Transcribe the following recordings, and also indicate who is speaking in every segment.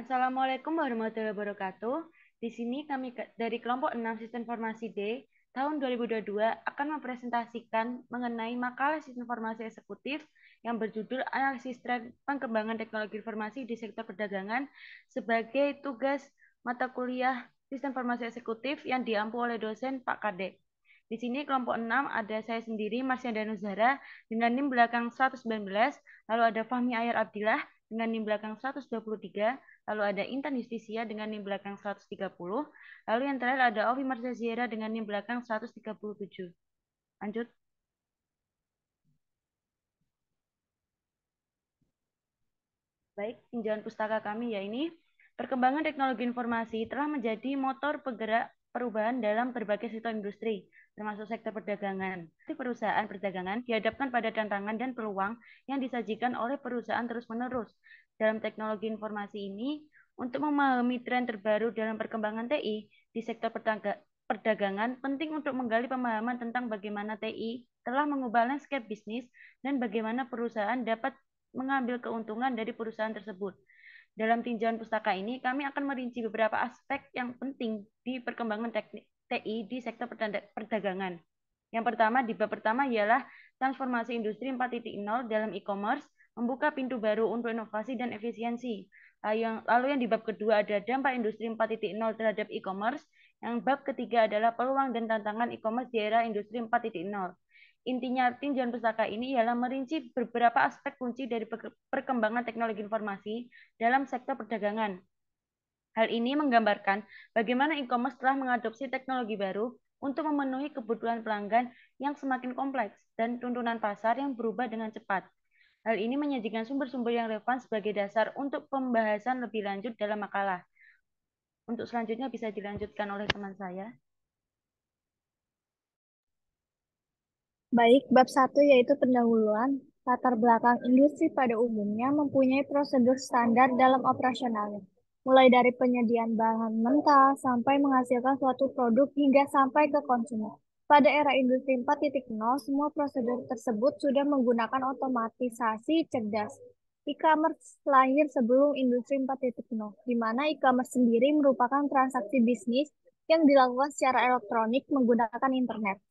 Speaker 1: Assalamualaikum warahmatullahi wabarakatuh. Di sini kami dari kelompok 6 Sistem Informasi D tahun 2022 akan mempresentasikan mengenai makalah Sistem Informasi Eksekutif yang berjudul Analisis Tren Pengembangan Teknologi Informasi di Sektor Perdagangan sebagai tugas mata kuliah Sistem Informasi Eksekutif yang diampu oleh dosen Pak Kadek. Di sini kelompok 6 ada saya sendiri, Marsyanda Nuzara, dengan NIM belakang 119, lalu ada Fahmi Ayar Abdillah dengan NIM belakang 123, lalu ada Intan Justisia dengan NIM belakang 130, lalu yang terakhir ada Ovi Marzaziera dengan NIM belakang 137. Lanjut. Baik, tinjauan pustaka kami ya ini. Perkembangan teknologi informasi telah menjadi motor penggerak perubahan dalam berbagai sektor industri, termasuk sektor perdagangan. Perusahaan perdagangan dihadapkan pada tantangan dan peluang yang disajikan oleh perusahaan terus-menerus. Dalam teknologi informasi ini, untuk memahami tren terbaru dalam perkembangan TI di sektor perdagangan, penting untuk menggali pemahaman tentang bagaimana TI telah mengubah landscape bisnis dan bagaimana perusahaan dapat mengambil keuntungan dari perusahaan tersebut. Dalam tinjauan pustaka ini, kami akan merinci beberapa aspek yang penting di perkembangan TI di sektor perdagangan. Yang pertama, di bab pertama ialah transformasi industri 4.0 dalam e-commerce, membuka pintu baru untuk inovasi dan efisiensi. Lalu yang di bab kedua ada dampak industri 4.0 terhadap e-commerce. Yang bab ketiga adalah peluang dan tantangan e-commerce di era industri 4.0. Intinya tinjauan pustaka ini ialah merinci beberapa aspek kunci dari perkembangan teknologi informasi dalam sektor perdagangan. Hal ini menggambarkan bagaimana e-commerce telah mengadopsi teknologi baru untuk memenuhi kebutuhan pelanggan yang semakin kompleks dan tuntunan pasar yang berubah dengan cepat. Hal ini menyajikan sumber-sumber yang relevan sebagai dasar untuk pembahasan lebih lanjut dalam makalah. Untuk selanjutnya bisa dilanjutkan oleh teman saya.
Speaker 2: Baik, bab 1 yaitu pendahuluan. Latar belakang industri pada umumnya mempunyai prosedur standar dalam operasionalnya, mulai dari penyediaan bahan mentah sampai menghasilkan suatu produk hingga sampai ke konsumen. Pada era industri 4.0, semua prosedur tersebut sudah menggunakan otomatisasi cerdas. E-commerce lahir sebelum industri 4.0, di mana e-commerce sendiri merupakan transaksi bisnis yang dilakukan secara elektronik menggunakan internet.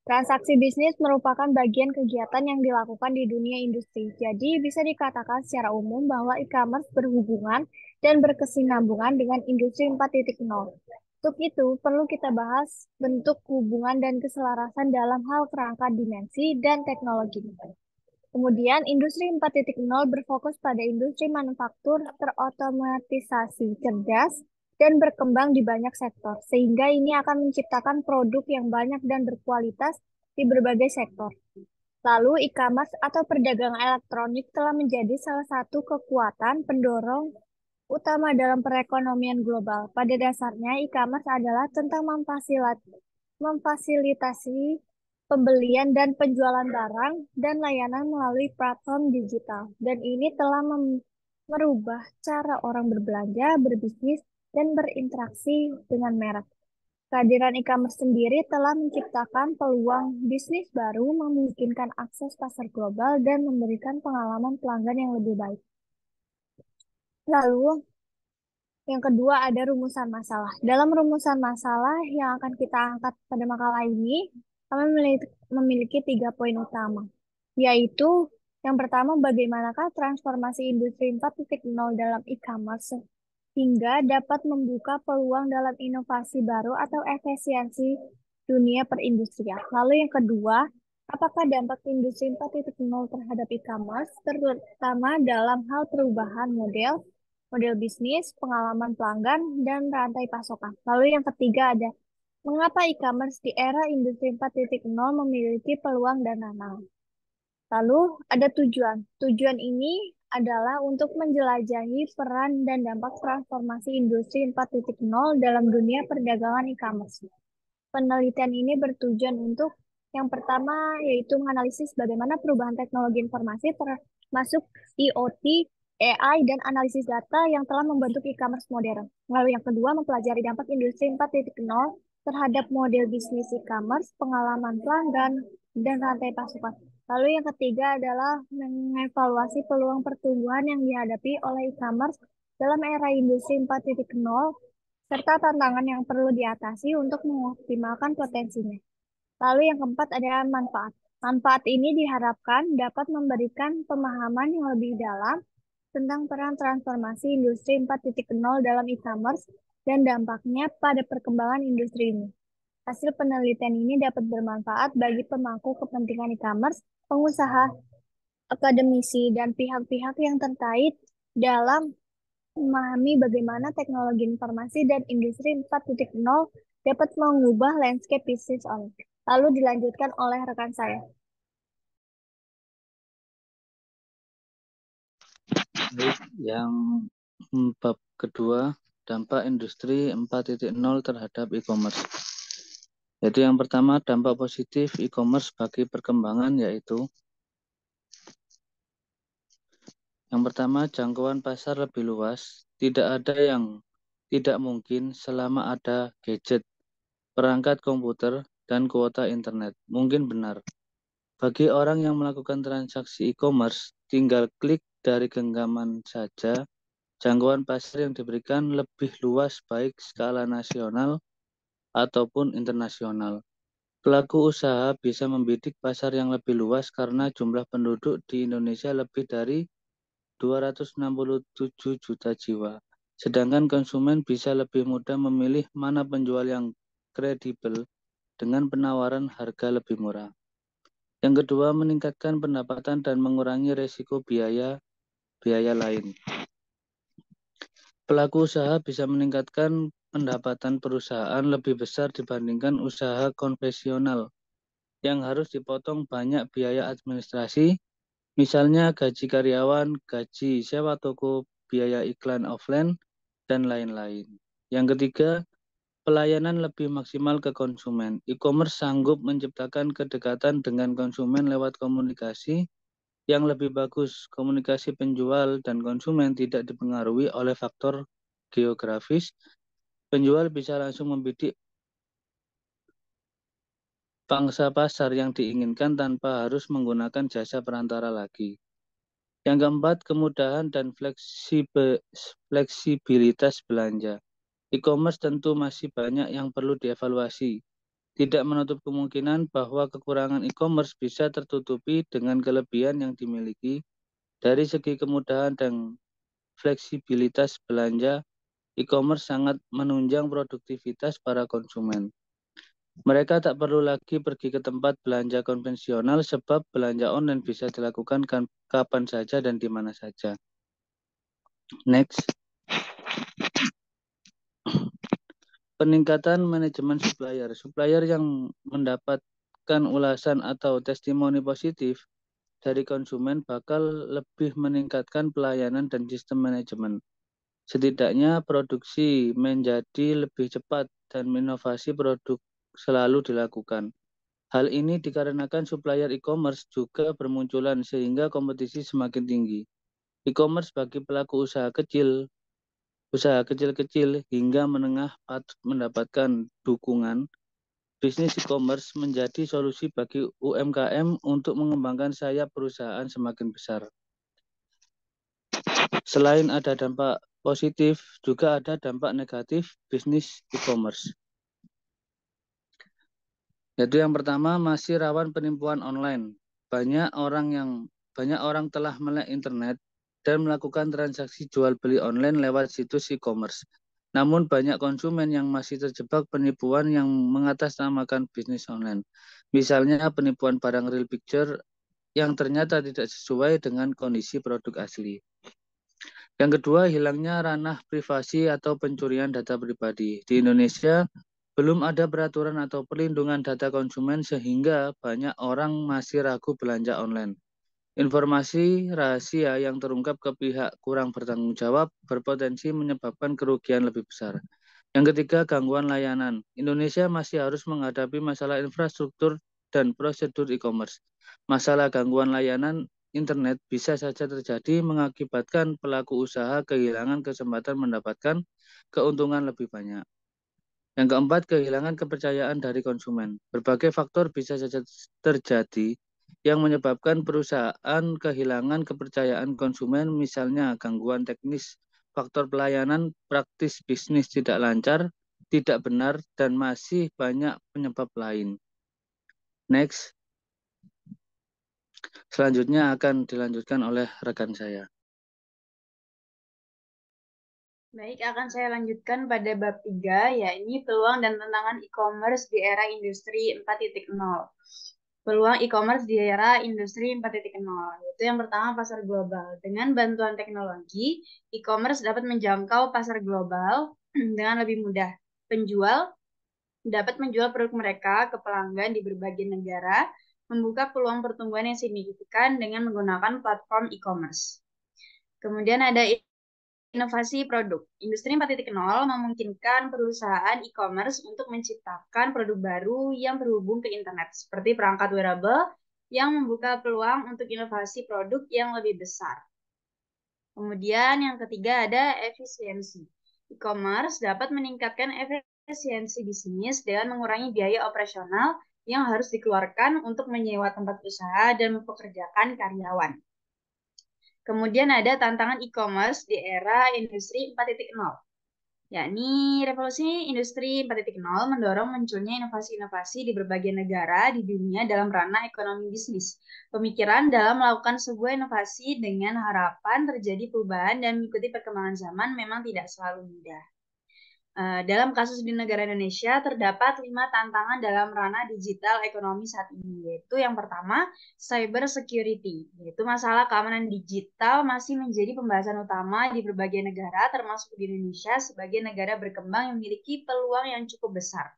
Speaker 2: Transaksi bisnis merupakan bagian kegiatan yang dilakukan di dunia industri. Jadi, bisa dikatakan secara umum bahwa e-commerce berhubungan dan berkesinambungan dengan industri 4.0. Untuk itu, perlu kita bahas bentuk hubungan dan keselarasan dalam hal kerangka dimensi dan teknologi. Kemudian, industri 4.0 berfokus pada industri manufaktur terotomatisasi cerdas dan berkembang di banyak sektor, sehingga ini akan menciptakan produk yang banyak dan berkualitas di berbagai sektor. Lalu, e-commerce atau perdagangan elektronik telah menjadi salah satu kekuatan pendorong utama dalam perekonomian global. Pada dasarnya, e-commerce adalah tentang memfasilitasi pembelian dan penjualan barang dan layanan melalui platform digital. Dan ini telah merubah cara orang berbelanja, berbisnis, dan berinteraksi dengan merek. Kehadiran e-commerce sendiri telah menciptakan peluang bisnis baru, memungkinkan akses pasar global, dan memberikan pengalaman pelanggan yang lebih baik. Lalu, yang kedua ada rumusan masalah. Dalam rumusan masalah yang akan kita angkat pada makalah ini, kami memiliki 3 poin utama, yaitu yang pertama, bagaimanakah transformasi industri 4.0 dalam e-commerce hingga dapat membuka peluang dalam inovasi baru atau efisiensi dunia perindustrian. Lalu yang kedua, apakah dampak industri 4.0 terhadap e-commerce, terutama dalam hal perubahan model bisnis, pengalaman pelanggan, dan rantai pasokan. Lalu yang ketiga ada, mengapa e-commerce di era industri 4.0 memiliki peluang dan tantangan? Lalu ada tujuan. Tujuan ini adalah untuk menjelajahi peran dan dampak transformasi industri 4.0 dalam dunia perdagangan e-commerce. Penelitian ini bertujuan untuk yang pertama yaitu menganalisis bagaimana perubahan teknologi informasi termasuk IoT, AI, dan analisis data yang telah membentuk e-commerce modern. Lalu yang kedua, mempelajari dampak industri 4.0 terhadap model bisnis e-commerce, pengalaman pelanggan, dan rantai pasokan. Lalu yang ketiga adalah mengevaluasi peluang pertumbuhan yang dihadapi oleh e-commerce dalam era industri 4.0 serta tantangan yang perlu diatasi untuk mengoptimalkan potensinya. Lalu yang keempat adalah manfaat. Manfaat ini diharapkan dapat memberikan pemahaman yang lebih dalam tentang peran transformasi industri 4.0 dalam e-commerce dan dampaknya pada perkembangan industri ini. Hasil penelitian ini dapat bermanfaat bagi pemangku kepentingan e-commerce, pengusaha, akademisi, dan pihak-pihak yang terkait dalam memahami bagaimana teknologi informasi dan industri 4.0 dapat mengubah landscape bisnis online. Lalu dilanjutkan oleh rekan saya.
Speaker 3: Yang bab kedua, dampak industri 4.0 terhadap e-commerce. Jadi yang pertama, dampak positif e-commerce bagi perkembangan yaitu yang pertama, jangkauan pasar lebih luas. Tidak ada yang tidak mungkin selama ada gadget, perangkat komputer, dan kuota internet. Mungkin benar. Bagi orang yang melakukan transaksi e-commerce, tinggal klik dari genggaman saja. Jangkauan pasar yang diberikan lebih luas baik skala nasional ataupun internasional. Pelaku usaha bisa membidik pasar yang lebih luas karena jumlah penduduk di Indonesia lebih dari 267 juta jiwa. Sedangkan konsumen bisa lebih mudah memilih mana penjual yang kredibel dengan penawaran harga lebih murah. Yang kedua, meningkatkan pendapatan dan mengurangi resiko biaya lain. Pelaku usaha bisa meningkatkan pendapatan perusahaan lebih besar dibandingkan usaha konvensional yang harus dipotong banyak biaya administrasi, misalnya gaji karyawan, gaji sewa toko, biaya iklan offline, dan lain-lain. Yang ketiga, pelayanan lebih maksimal ke konsumen. E-commerce sanggup menciptakan kedekatan dengan konsumen lewat komunikasi yang lebih bagus. Komunikasi penjual dan konsumen tidak dipengaruhi oleh faktor geografis. Penjual bisa langsung membidik pangsa pasar yang diinginkan tanpa harus menggunakan jasa perantara lagi. Yang keempat, kemudahan dan fleksibilitas belanja. E-commerce tentu masih banyak yang perlu dievaluasi. Tidak menutup kemungkinan bahwa kekurangan e-commerce bisa tertutupi dengan kelebihan yang dimiliki. Dari segi kemudahan dan fleksibilitas belanja, e-commerce sangat menunjang produktivitas para konsumen. Mereka tak perlu lagi pergi ke tempat belanja konvensional sebab belanja online bisa dilakukan kapan saja dan di mana saja. Next. Peningkatan manajemen supplier. Supplier yang mendapatkan ulasan atau testimoni positif dari konsumen bakal lebih meningkatkan pelayanan dan sistem manajemen. Setidaknya produksi menjadi lebih cepat dan inovasi produk selalu dilakukan. Hal ini dikarenakan supplier e-commerce juga bermunculan sehingga kompetisi semakin tinggi. E-commerce bagi pelaku usaha kecil-kecil hingga menengah patut mendapatkan dukungan. Bisnis e-commerce menjadi solusi bagi UMKM untuk mengembangkan sayap perusahaan semakin besar. Selain ada dampak positif, juga ada dampak negatif bisnis e-commerce. Yaitu yang pertama, masih rawan penipuan online. Banyak orang telah melek internet dan melakukan transaksi jual beli online lewat situs e-commerce. Namun banyak konsumen yang masih terjebak penipuan yang mengatasnamakan bisnis online. Misalnya penipuan barang real picture yang ternyata tidak sesuai dengan kondisi produk asli. Yang kedua, hilangnya ranah privasi atau pencurian data pribadi. Di Indonesia, belum ada peraturan atau perlindungan data konsumen sehingga banyak orang masih ragu belanja online. Informasi rahasia yang terungkap ke pihak kurang bertanggung jawab berpotensi menyebabkan kerugian lebih besar. Yang ketiga, gangguan layanan. Indonesia masih harus menghadapi masalah infrastruktur dan prosedur e-commerce. Masalah gangguan layanan internet bisa saja terjadi mengakibatkan pelaku usaha kehilangan kesempatan mendapatkan keuntungan lebih banyak. Yang keempat, kehilangan kepercayaan dari konsumen. Berbagai faktor bisa saja terjadi yang menyebabkan perusahaan kehilangan kepercayaan konsumen, misalnya gangguan teknis faktor pelayanan praktis bisnis tidak lancar, tidak benar, dan masih banyak penyebab lain. Next. Selanjutnya akan dilanjutkan oleh rekan saya.
Speaker 4: Baik, akan saya lanjutkan pada bab 3, yakni peluang dan tantangan e-commerce di era industri 4.0. Peluang e-commerce di era industri 4.0, yaitu yang pertama pasar global. Dengan bantuan teknologi, e-commerce dapat menjangkau pasar global dengan lebih mudah. Penjual dapat menjual produk mereka ke pelanggan di berbagai negara, membuka peluang pertumbuhan yang signifikan dengan menggunakan platform e-commerce. Kemudian ada inovasi produk. Industri 4.0 memungkinkan perusahaan e-commerce untuk menciptakan produk baru yang terhubung ke internet, seperti perangkat wearable yang membuka peluang untuk inovasi produk yang lebih besar. Kemudian yang ketiga ada efisiensi. E-commerce dapat meningkatkan efisiensi bisnis dengan mengurangi biaya operasional yang harus dikeluarkan untuk menyewa tempat usaha dan mempekerjakan karyawan. Kemudian ada tantangan e-commerce di era industri 4.0, yakni revolusi industri 4.0 mendorong munculnya inovasi-inovasi di berbagai negara di dunia dalam ranah ekonomi bisnis. Pemikiran dalam melakukan sebuah inovasi dengan harapan terjadi perubahan dan mengikuti perkembangan zaman memang tidak selalu mudah. Dalam kasus di negara Indonesia, terdapat 5 tantangan dalam ranah digital ekonomi saat ini, yaitu yang pertama, cyber security, yaitu masalah keamanan digital masih menjadi pembahasan utama di berbagai negara, termasuk di Indonesia sebagai negara berkembang yang memiliki peluang yang cukup besar.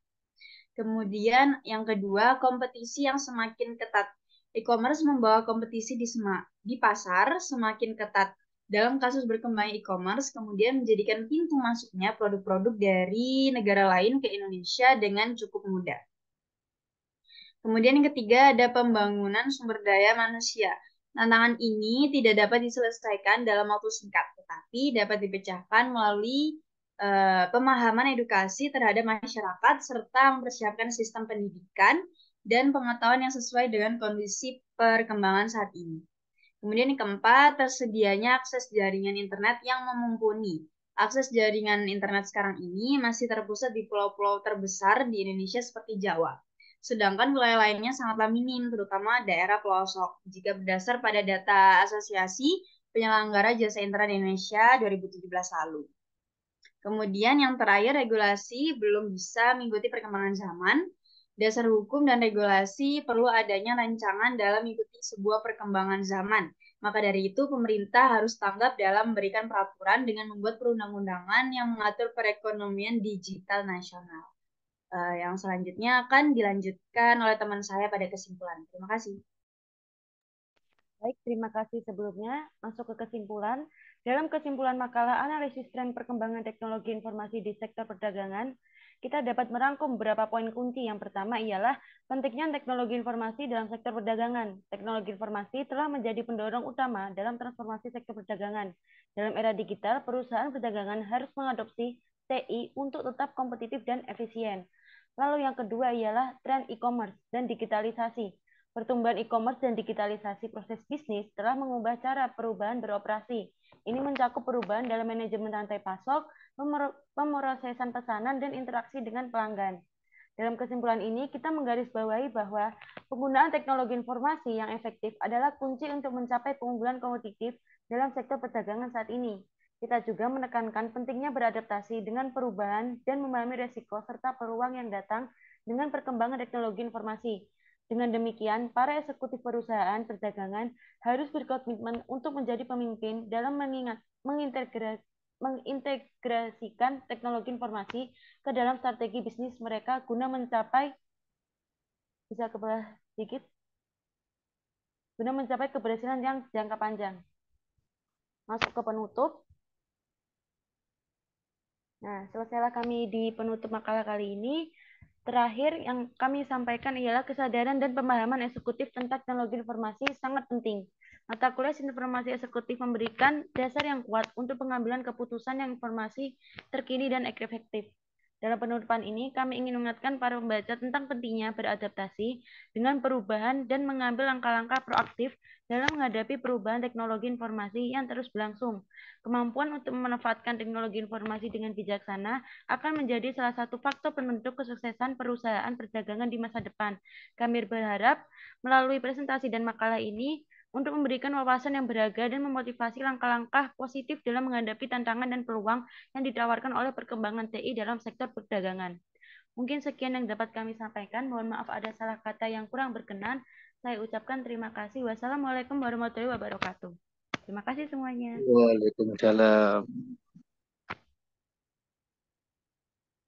Speaker 4: Kemudian yang kedua, kompetisi yang semakin ketat. E-commerce membawa kompetisi di pasar semakin ketat. Dalam kasus berkembangnya e-commerce, kemudian menjadikan pintu masuknya produk-produk dari negara lain ke Indonesia dengan cukup mudah. Kemudian yang ketiga ada pembangunan sumber daya manusia. Tantangan ini tidak dapat diselesaikan dalam waktu singkat, tetapi dapat dipecahkan melalui pemahaman edukasi terhadap masyarakat serta mempersiapkan sistem pendidikan dan pengetahuan yang sesuai dengan kondisi perkembangan saat ini. Kemudian yang keempat, tersedianya akses jaringan internet yang mumpuni. Akses jaringan internet sekarang ini masih terpusat di pulau-pulau terbesar di Indonesia seperti Jawa. Sedangkan wilayah lainnya sangatlah minim, terutama daerah pelosok. Jika berdasar pada data Asosiasi Penyelenggara Jasa Internet Indonesia 2017 lalu. Kemudian yang terakhir, regulasi belum bisa mengikuti perkembangan zaman. Dasar hukum dan regulasi perlu adanya rancangan dalam mengikuti sebuah perkembangan zaman. Maka dari itu, pemerintah harus tanggap dalam memberikan peraturan dengan membuat perundang-undangan yang mengatur perekonomian digital nasional. Yang selanjutnya akan dilanjutkan oleh teman saya pada kesimpulan. Terima kasih.
Speaker 1: Baik, terima kasih sebelumnya. Masuk ke kesimpulan. Dalam kesimpulan makalah analisis tren perkembangan teknologi informasi di sektor perdagangan, kita dapat merangkum beberapa poin kunci. Yang pertama ialah pentingnya teknologi informasi dalam sektor perdagangan. Teknologi informasi telah menjadi pendorong utama dalam transformasi sektor perdagangan. Dalam era digital, perusahaan perdagangan harus mengadopsi TI untuk tetap kompetitif dan efisien. Lalu yang kedua ialah tren e-commerce dan digitalisasi. Pertumbuhan e-commerce dan digitalisasi proses bisnis telah mengubah cara perubahan beroperasi. Ini mencakup perubahan dalam manajemen rantai pasok, pemrosesan pesanan, dan interaksi dengan pelanggan. Dalam kesimpulan ini, kita menggarisbawahi bahwa penggunaan teknologi informasi yang efektif adalah kunci untuk mencapai keunggulan kompetitif dalam sektor perdagangan saat ini. Kita juga menekankan pentingnya beradaptasi dengan perubahan dan memahami resiko serta peluang yang datang dengan perkembangan teknologi informasi. Dengan demikian, para eksekutif perusahaan perdagangan harus berkomitmen untuk menjadi pemimpin dalam mengintegrasikan teknologi informasi ke dalam strategi bisnis mereka guna mencapai keberhasilan yang jangka panjang. Masuk ke penutup. Nah, selesailah kami di penutup makalah kali ini. Terakhir yang kami sampaikan ialah kesadaran dan pemahaman eksekutif tentang teknologi informasi sangat penting. Mata kuliah informasi eksekutif memberikan dasar yang kuat untuk pengambilan keputusan yang informasi terkini dan efektif. Dalam penutupan ini, kami ingin mengingatkan para pembaca tentang pentingnya beradaptasi dengan perubahan dan mengambil langkah-langkah proaktif dalam menghadapi perubahan teknologi informasi yang terus berlangsung. Kemampuan untuk memanfaatkan teknologi informasi dengan bijaksana akan menjadi salah satu faktor penentu kesuksesan perusahaan perdagangan di masa depan. Kami berharap melalui presentasi dan makalah ini untuk memberikan wawasan yang berharga dan memotivasi langkah-langkah positif dalam menghadapi tantangan dan peluang yang ditawarkan oleh perkembangan TI dalam sektor perdagangan. Mungkin sekian yang dapat kami sampaikan. Mohon maaf ada salah kata yang kurang berkenan. Saya ucapkan terima kasih. Wassalamualaikum warahmatullahi wabarakatuh. Terima kasih semuanya.
Speaker 3: Waalaikumsalam.